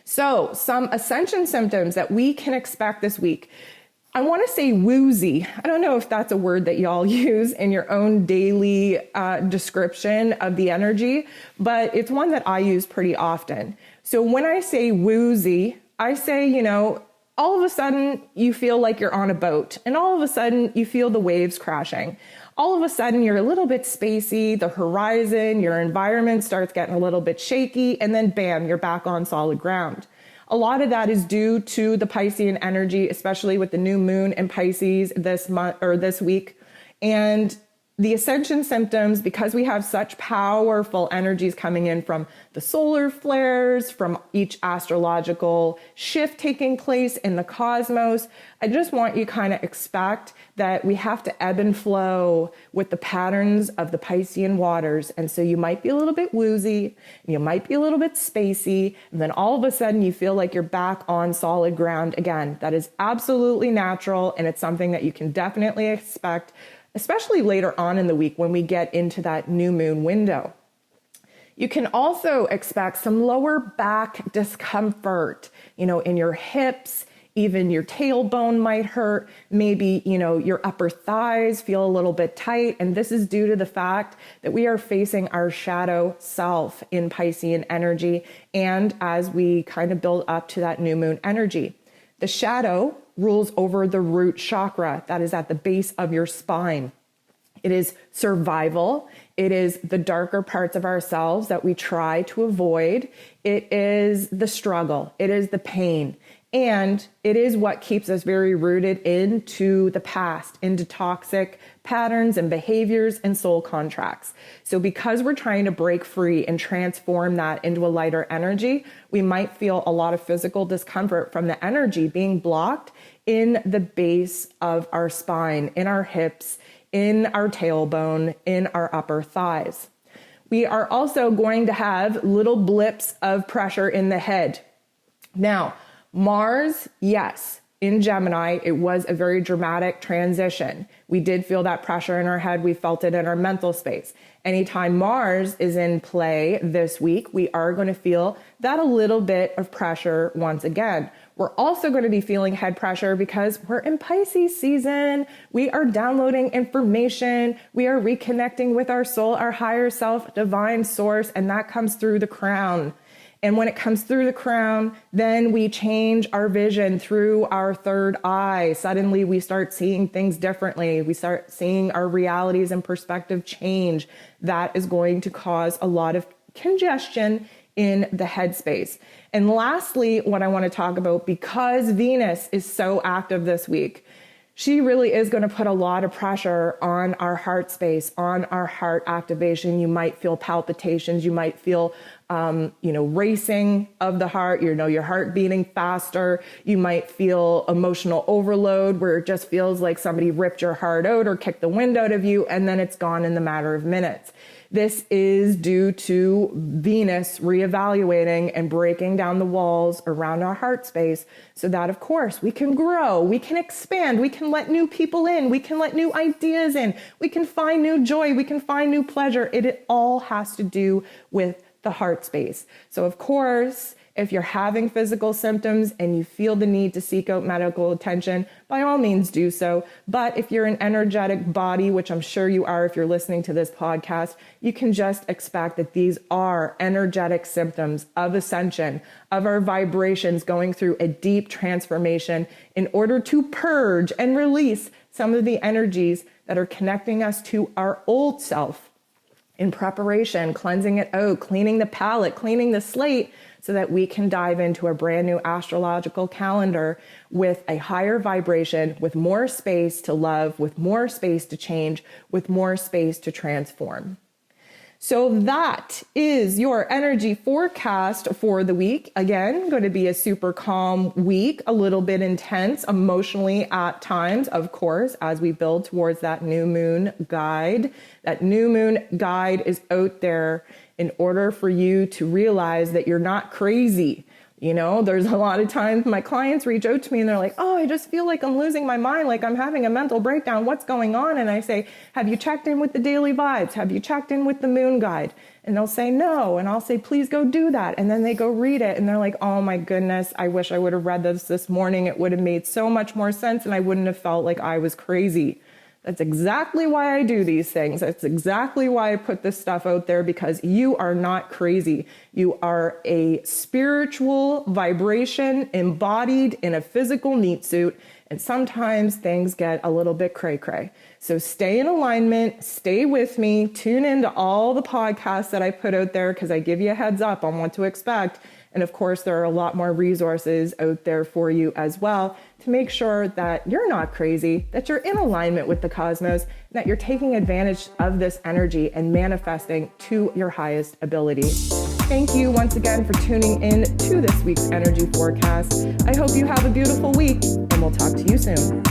So some ascension symptoms that we can expect this week. I want to say woozy. I don't know if that's a word that y'all use in your own daily description of the energy, but it's one that I use pretty often. So when I say woozy, I say, all of a sudden you feel like you're on a boat, and all of a sudden you feel the waves crashing. All of a sudden you're a little bit spacey, the horizon, your environment starts getting a little bit shaky, and then bam, you're back on solid ground. A lot of that is due to the Piscean energy, especially with the new moon in Pisces this month or this week. And the ascension symptoms, because we have such powerful energies coming in from the solar flares, from each astrological shift taking place in the cosmos, I just want you to kind of expect that we have to ebb and flow with the patterns of the Piscean waters. And so you might be a little bit woozy, you might be a little bit spacey, and then all of a sudden you feel like you're back on solid ground again. That is absolutely natural, and it's something that you can definitely expect, especially later on in the week when we get into that new moon window. You can also expect some lower back discomfort, in your hips, even your tailbone might hurt. Maybe, your upper thighs feel a little bit tight. And this is due to the fact that we are facing our shadow self in Piscean energy. And as we kind of build up to that new moon energy, the shadow rules over the root chakra that is at the base of your spine. It is survival. It is the darker parts of ourselves that we try to avoid. It is the struggle. It is the pain. And it is what keeps us very rooted into the past, into toxic patterns and behaviors and soul contracts. So because we're trying to break free and transform that into a lighter energy, we might feel a lot of physical discomfort from the energy being blocked in the base of our spine, in our hips, in our tailbone, in our upper thighs. We are also going to have little blips of pressure in the head. Now, Mars, yes, in Gemini, it was a very dramatic transition. We did feel that pressure in our head. We felt it in our mental space. Anytime Mars is in play this week, we are going to feel that a little bit of pressure once again. We're also going to be feeling head pressure because we're in Pisces season. We are downloading information. We are reconnecting with our soul, our higher self, divine source, and that comes through the crown. And when it comes through the crown, then we change our vision through our third eye. Suddenly we start seeing things differently. We start seeing our realities and perspective change. That is going to cause a lot of congestion in the headspace. And lastly, what I want to talk about, because Venus is so active this week, she really is going to put a lot of pressure on our heart space, on our heart activation. You might feel palpitations. You might feel, racing of the heart, your heart beating faster. You might feel emotional overload where it just feels like somebody ripped your heart out or kicked the wind out of you, and then it's gone in the matter of minutes. This is due to Venus reevaluating and breaking down the walls around our heart space so that, of course, we can grow, we can expand, we can let new people in, we can let new ideas in, we can find new joy, we can find new pleasure. It all has to do with the heart space. So, of course, if you're having physical symptoms and you feel the need to seek out medical attention, by all means do so. But if you're an energetic body, which I'm sure you are if you're listening to this podcast, you can just expect that these are energetic symptoms of ascension, of our vibrations going through a deep transformation in order to purge and release some of the energies that are connecting us to our old self in preparation, cleansing it out, cleaning the palette, cleaning the slate, so that we can dive into a brand new astrological calendar with a higher vibration, with more space to love, with more space to change, with more space to transform. So that is your energy forecast for the week. Again, going to be a super calm week, a little bit intense emotionally at times, of course, as we build towards that new moon guide. That new moon guide is out there in order for you to realize that you're not crazy. There's a lot of times my clients reach out to me and they're like, oh, I just feel like I'm losing my mind, like I'm having a mental breakdown. What's going on? And I say, have you checked in with the daily vibes? Have you checked in with the moon guide? And they'll say no. And I'll say, please go do that. And then they go read it. And they're like, oh my goodness, I wish I would have read this morning. It would have made so much more sense. And I wouldn't have felt like I was crazy. That's exactly why I do these things. That's exactly why I put this stuff out there, because you are not crazy. You are a spiritual vibration embodied in a physical meat suit. And sometimes things get a little bit cray-cray. So stay in alignment, stay with me, tune into all the podcasts that I put out there, because I give you a heads up on what to expect. And of course, there are a lot more resources out there for you as well to make sure that you're not crazy, that you're in alignment with the cosmos, and that you're taking advantage of this energy and manifesting to your highest ability. Thank you once again for tuning in to this week's energy forecast. I hope you have a beautiful week, and we'll talk to you soon.